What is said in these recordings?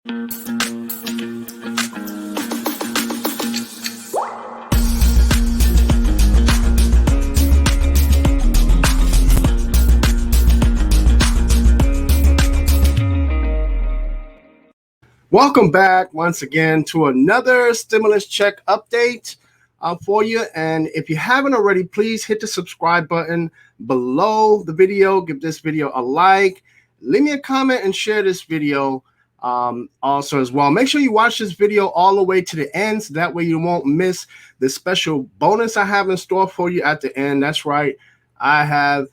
Welcome back once again to another stimulus check update for you. And if you haven't already, please hit the subscribe button below the video. Give this video a like. Leave me a comment and share this video also as well. Make sure you watch this video all the way to the end, so that way you won't miss the special bonus I have in store for you at the end. That's right, I have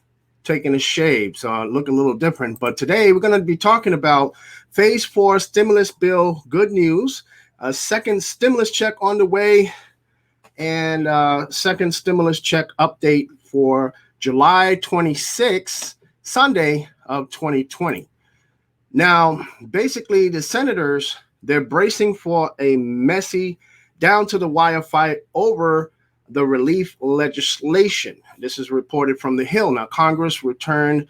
taken a shave, so I look a little different. But today we're going to be talking about Phase 4 stimulus bill. Good news. A second stimulus check on the way, and second stimulus check update for July 26th, Sunday of 2020. Now, basically, the senators, they're bracing for a messy, down-to-the-wire fight over the relief legislation. This is reported from The Hill. Now, Congress returned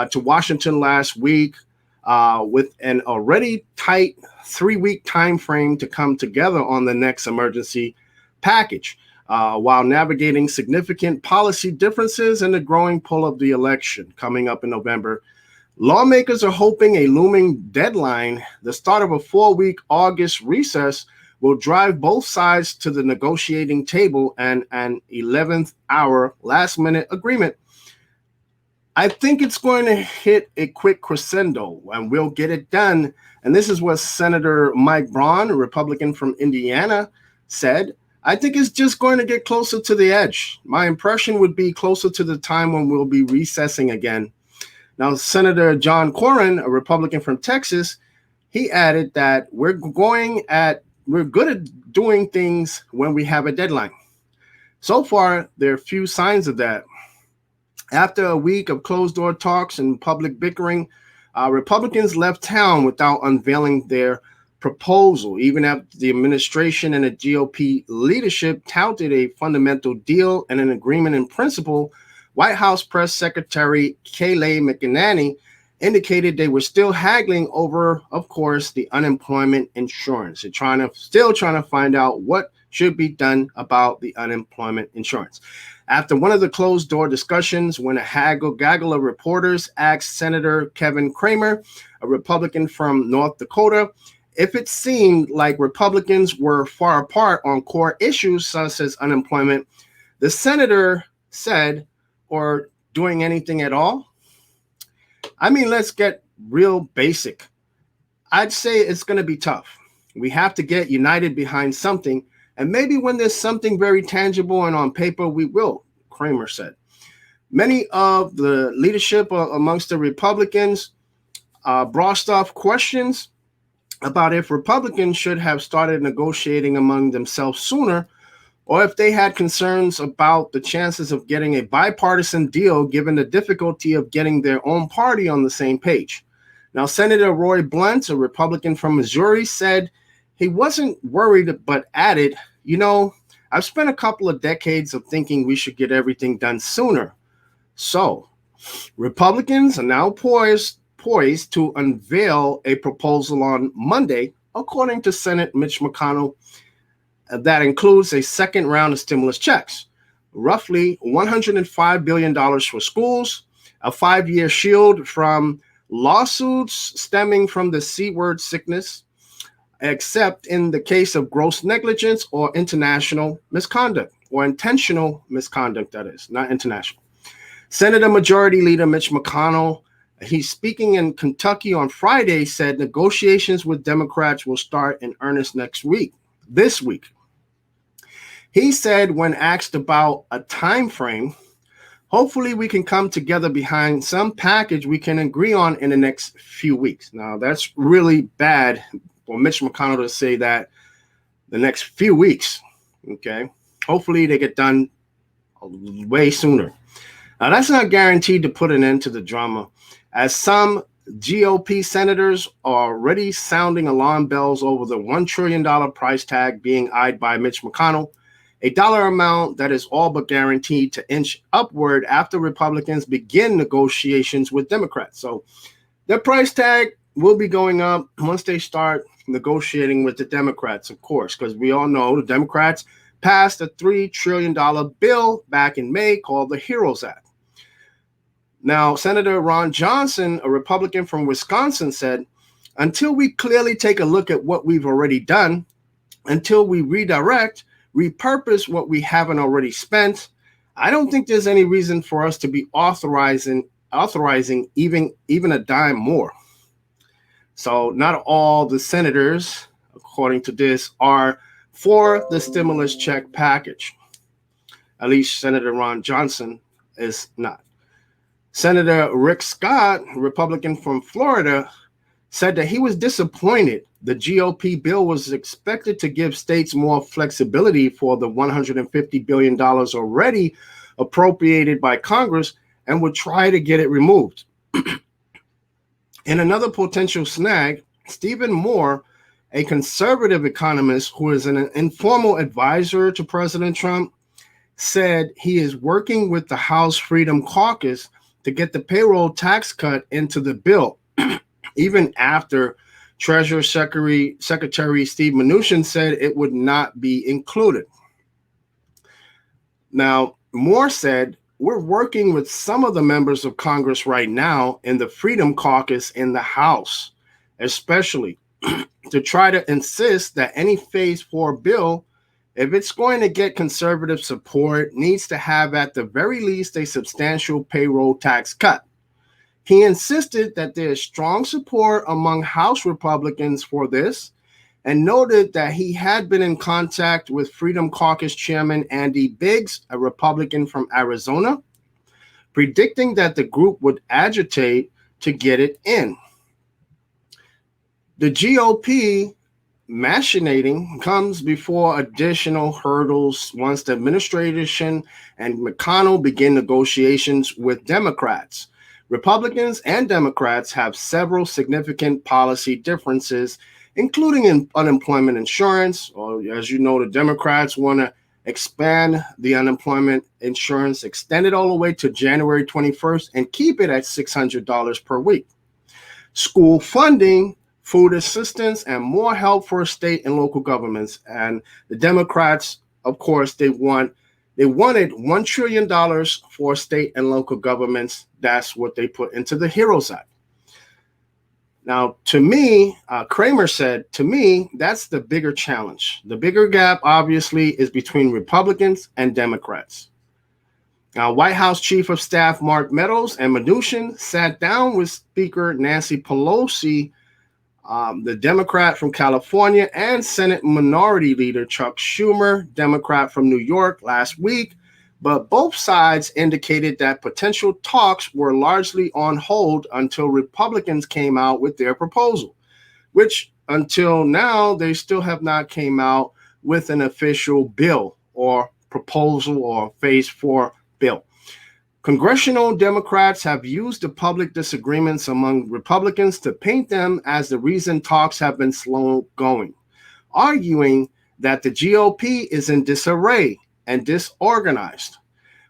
to Washington last week with an already tight 3-week time frame to come together on the next emergency package, while navigating significant policy differences and the growing pull of the election coming up in November. Lawmakers are hoping a looming deadline, the start of a 4-week August recess, will drive both sides to the negotiating table and an 11th hour last-minute agreement. I think it's going to hit a quick crescendo, and we'll get it done. And this is what Senator Mike Braun, a Republican from Indiana, said. I think it's just going to get closer to the edge. My impression would be closer to the time when we'll be recessing again. Now, Senator John Cornyn, a Republican from Texas, he added that we're good at doing things when we have a deadline. So far, there are few signs of that. After a week of closed-door talks and public bickering, Republicans left town without unveiling their proposal, even after the administration and the GOP leadership touted a fundamental deal and an agreement in principle. White House Press Secretary Kayleigh McEnany indicated they were still haggling over, of course, the unemployment insurance. They're still trying to find out what should be done about the unemployment insurance. After one of the closed-door discussions, when a gaggle of reporters asked Senator Kevin Cramer, a Republican from North Dakota, if it seemed like Republicans were far apart on core issues such as unemployment, the senator said, or doing anything at all? I mean, let's get real basic. I'd say it's going to be tough. We have to get united behind something, and maybe when there's something very tangible and on paper, we will, Kramer said. Many of the leadership amongst the Republicans brushed off questions about if Republicans should have started negotiating among themselves sooner, or if they had concerns about the chances of getting a bipartisan deal given the difficulty of getting their own party on the same page. Now, Senator Roy Blunt, a Republican from Missouri, said he wasn't worried, but added, I've spent a couple of decades of thinking we should get everything done sooner. So, Republicans are now poised to unveil a proposal on Monday, according to Senate Mitch McConnell, that includes a second round of stimulus checks, roughly $105 billion for schools, a 5-year shield from lawsuits stemming from the C-word sickness, except in the case of gross negligence or international misconduct, or intentional misconduct, that is, not international. Senate Majority Leader Mitch McConnell, he's speaking in Kentucky on Friday, said negotiations with Democrats will start in earnest this week. He said when asked about a time frame, hopefully we can come together behind some package we can agree on in the next few weeks. Now, that's really bad for Mitch McConnell to say that the next few weeks, okay? Hopefully they get done way sooner. Now, that's not guaranteed to put an end to the drama, as some GOP senators are already sounding alarm bells over the $1 trillion price tag being eyed by Mitch McConnell, a dollar amount that is all but guaranteed to inch upward after Republicans begin negotiations with Democrats. So the price tag will be going up once they start negotiating with the Democrats, of course, because we all know the Democrats passed a $3 trillion bill back in May called the HEROES Act. Now, Senator Ron Johnson, a Republican from Wisconsin, said, until we clearly take a look at what we've already done, until we redirect, repurpose what we haven't already spent, I don't think there's any reason for us to be authorizing even a dime more. So not all the senators, according to this, are for the stimulus check package. At least Senator Ron Johnson is not. Senator Rick Scott, Republican from Florida, said that he was disappointed the GOP bill was expected to give states more flexibility for the $150 billion already appropriated by Congress and would try to get it removed. In another potential snag, Stephen Moore, a conservative economist who is an informal advisor to President Trump, said he is working with the House Freedom Caucus to get the payroll tax cut into the bill, even after Treasury Secretary Steve Mnuchin said it would not be included. Now, Moore said, we're working with some of the members of Congress right now in the Freedom Caucus in the House, especially to try to insist that any Phase 4 bill, if it's going to get conservative support, needs to have at the very least a substantial payroll tax cut. He insisted that there is strong support among House Republicans for this and noted that he had been in contact with Freedom Caucus Chairman Andy Biggs, a Republican from Arizona, predicting that the group would agitate to get it in. The GOP machinating comes before additional hurdles once the administration and McConnell begin negotiations with Democrats. Republicans and Democrats have several significant policy differences, including in unemployment insurance, or as you know, the Democrats want to expand the unemployment insurance, extend it all the way to January 21st, and keep it at $600 per week. School funding, food assistance, and more help for state and local governments. And the Democrats, of course, they wanted $1 trillion for state and local governments. That's what they put into the HEROES Act. Now, to me, Kramer said, to me, that's the bigger challenge. The bigger gap, obviously, is between Republicans and Democrats. Now, White House Chief of Staff Mark Meadows and Mnuchin sat down with Speaker Nancy Pelosi, the Democrat from California, and Senate Minority Leader Chuck Schumer, Democrat from New York, last week, but both sides indicated that potential talks were largely on hold until Republicans came out with their proposal, which until now, they still have not came out with an official bill or proposal or Phase 4 bill. Congressional Democrats have used the public disagreements among Republicans to paint them as the reason talks have been slow going, arguing that the GOP is in disarray and disorganized.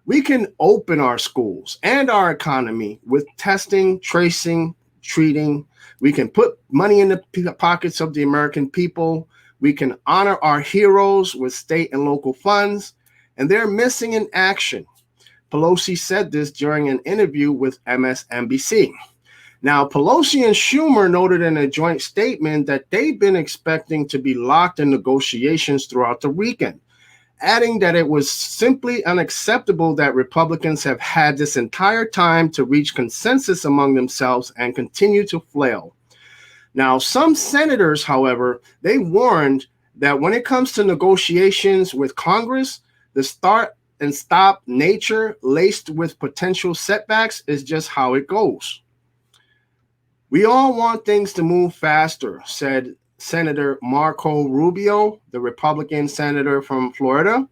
We can open our schools and our economy with testing, tracing, treating. We can put money in the pockets of the American people. We can honor our heroes with state and local funds, and they're missing in action. Pelosi said this during an interview with MSNBC. Now, Pelosi and Schumer noted in a joint statement that they've been expecting to be locked in negotiations throughout the weekend, adding that it was simply unacceptable that Republicans have had this entire time to reach consensus among themselves and continue to flail. Now, some senators, however, they warned that when it comes to negotiations with Congress, the start and stop nature laced with potential setbacks is just how it goes. We all want things to move faster, said Senator Marco Rubio, the Republican senator from Florida.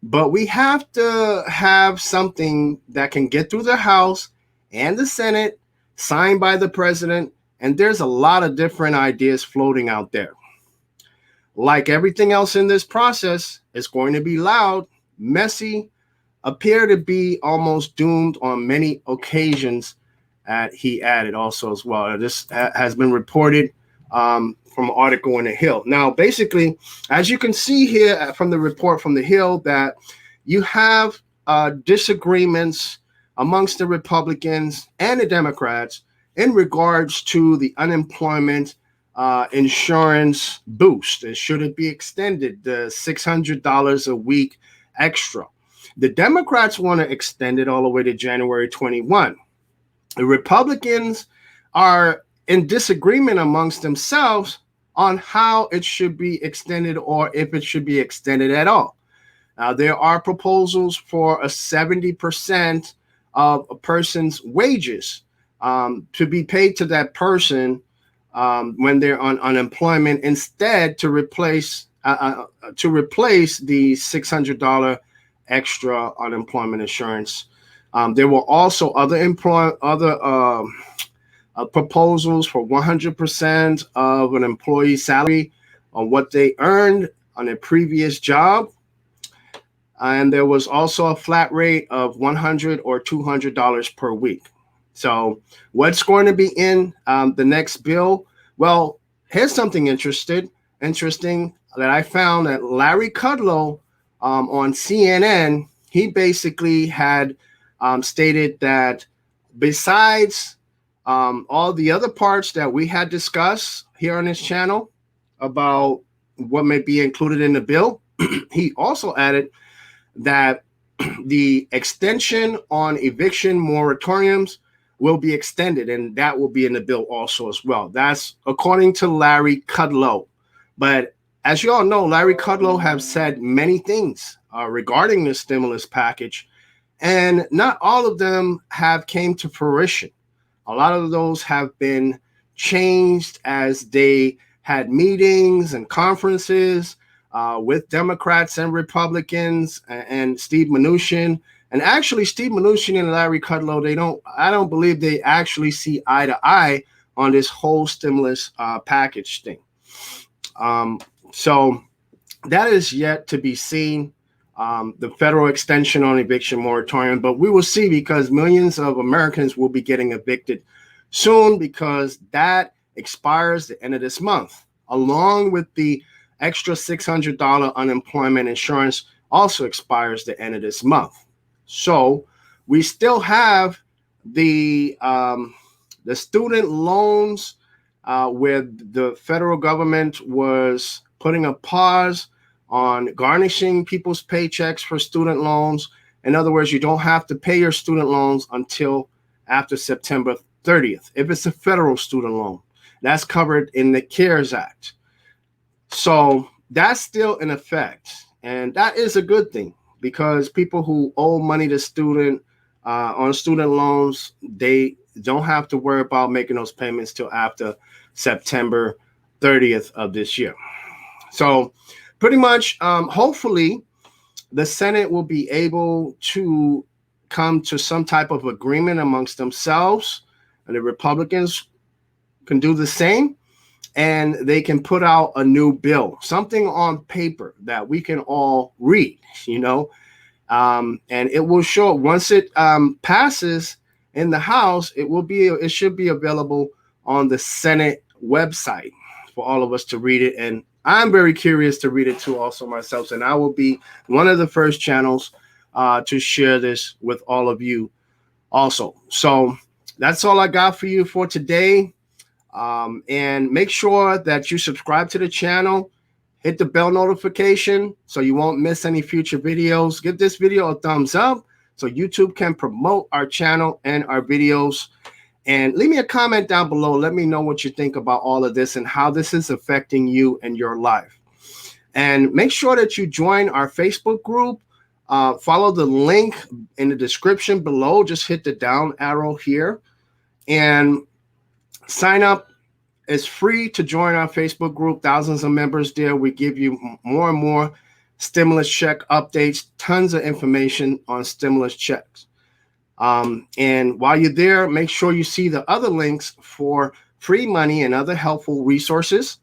But we have to have something that can get through the House and the Senate, signed by the president, and there's a lot of different ideas floating out there. Like everything else in this process, it's going to be loud, messy, appear to be almost doomed on many occasions, he added also as well. This has been reported from an article in the Hill. Now, basically, as you can see here from the report from the Hill, that you have disagreements amongst the Republicans and the Democrats in regards to the unemployment insurance boost. And should it be extended, the $600 a week extra? The Democrats want to extend it all the way to January 21. The Republicans are in disagreement amongst themselves on how it should be extended or if it should be extended at all. There are proposals for a 70% of a person's wages to be paid to that person when they're on unemployment, instead to replace the $600 extra unemployment insurance. There were also other proposals for 100% of an employee's salary on what they earned on a previous job. And there was also a flat rate of $100 or $200 per week. So what's going to be in the next bill? Well, here's something interesting that I found, that Larry Kudlow on CNN, he basically had stated that besides all the other parts that we had discussed here on this channel about what may be included in the bill, he also added that the extension on eviction moratoriums will be extended, and that will be in the bill also as well. That's according to Larry Kudlow. But as you all know, Larry Kudlow have said many things regarding this stimulus package, and not all of them have came to fruition. A lot of those have been changed as they had meetings and conferences with Democrats and Republicans and Steve Mnuchin. And actually, Steve Mnuchin and Larry Kudlow, I don't believe they actually see eye to eye on this whole stimulus package thing. So that is yet to be seen, the federal extension on eviction moratorium. But we will see, because millions of Americans will be getting evicted soon, because that expires the end of this month, along with the extra $600 unemployment insurance also expires the end of this month. So we still have the student loans where the federal government was putting a pause on garnishing people's paychecks for student loans. In other words, you don't have to pay your student loans until after September 30th. If it's a federal student loan, that's covered in the CARES Act. So that's still in effect. And that is a good thing, because people who owe money to on student loans, they don't have to worry about making those payments till after September 30th of this year. So pretty much, hopefully, the Senate will be able to come to some type of agreement amongst themselves, and the Republicans can do the same, and they can put out a new bill, something on paper that we can all read, and it will show once it passes in the House, it should be available on the Senate website for all of us to read it. And I'm very curious to read it too, also myself, and I will be one of the first channels to share this with all of you also. So that's all I got for you for today. And make sure that you subscribe to the channel, hit the bell notification so you won't miss any future videos. Give this video a thumbs up so YouTube can promote our channel and our videos. And leave me a comment down below. Let me know what you think about all of this and how this is affecting you and your life. And make sure that you join our Facebook group. Follow the link in the description below. Just hit the down arrow here and sign up. It's free to join our Facebook group. Thousands of members there. We give you more and more stimulus check updates, tons of information on stimulus checks. And while you're there, make sure you see the other links for free money and other helpful resources.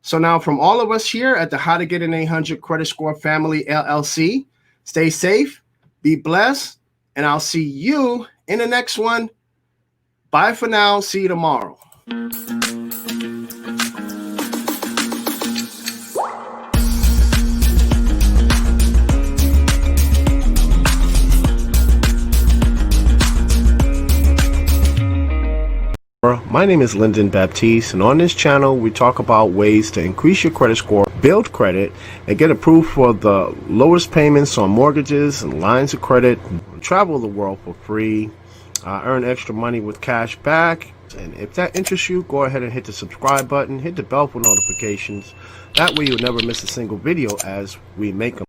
So now, from all of us here at the How to Get an 800 Credit Score Family LLC, stay safe, be blessed, and I'll see you in the next one. Bye for now. See you tomorrow. My name is Lyndon Baptiste, and on this channel we talk about ways to increase your credit score, build credit, and get approved for the lowest payments on mortgages and lines of credit, travel the world for free, earn extra money with cash back. And if that interests you, go ahead and hit the subscribe button, hit the bell for notifications. That way you'll never miss a single video as we make them.